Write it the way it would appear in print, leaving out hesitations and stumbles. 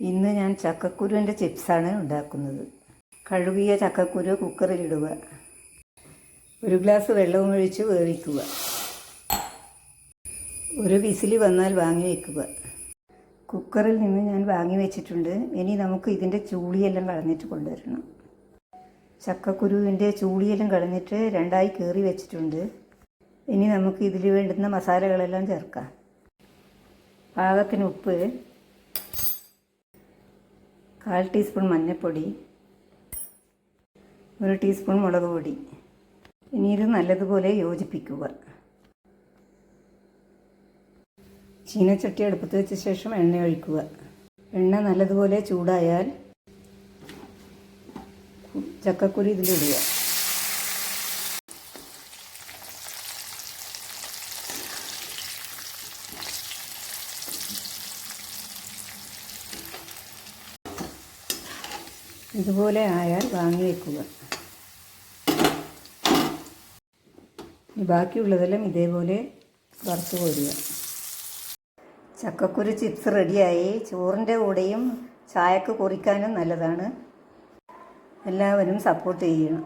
ഇന്ന് ഞാൻ ചക്കക്കുരുവിൻ്റെ ചിപ്സാണ് ഉണ്ടാക്കുന്നത്. കഴുകിയ ചക്കക്കുരു കുക്കറിലിടുക. ഒരു ഗ്ലാസ് വെള്ളവും ഒഴിച്ച് വേവിക്കുക. ഒരു വിസിൽ വന്നാൽ വാങ്ങി വയ്ക്കുക. കുക്കറിൽ നിന്ന് ഞാൻ വാങ്ങി വെച്ചിട്ടുണ്ട്. ഇനി നമുക്ക് ഇതിൻ്റെ ചൂളിയെല്ലാം കളഞ്ഞിട്ട് കൊണ്ടുവരണം. ചക്കക്കുരുവിൻ്റെ ചൂളിയെല്ലാം കളഞ്ഞിട്ട് രണ്ടായി കീറി വെച്ചിട്ടുണ്ട്. ഇനി നമുക്ക് ഇതിൽ വേണ്ടുന്ന മസാലകളെല്ലാം ചേർക്കാം. പാകത്തിന് ഉപ്പ്, 1/4 ടീസ്പൂൺ മഞ്ഞൾപ്പൊടി, 1 ടീസ്പൂൺ മുളക് പൊടി. ഇനി ഇത് നല്ലതുപോലെ യോജിപ്പിക്കുക. ചീനച്ചട്ടി അടുപ്പത്ത് വെച്ച ശേഷം എണ്ണ ഒഴിക്കുക. എണ്ണ നല്ലതുപോലെ ചൂടായാൽ ചക്കക്കുരു ഇതിലിടുക. ഇതുപോലെ ആയാൽ വാങ്ങി വയ്ക്കുക. ബാക്കിയുള്ളതെല്ലാം ഇതേപോലെ വറുത്ത് കോരുക. ചക്കക്കുരു ചിപ്സ് റെഡിയായി. ചോറിൻ്റെ കൂടെയും ചായക്ക് കുറിക്കാനും നല്ലതാണ്. എല്ലാവരും സപ്പോർട്ട് ചെയ്യണം.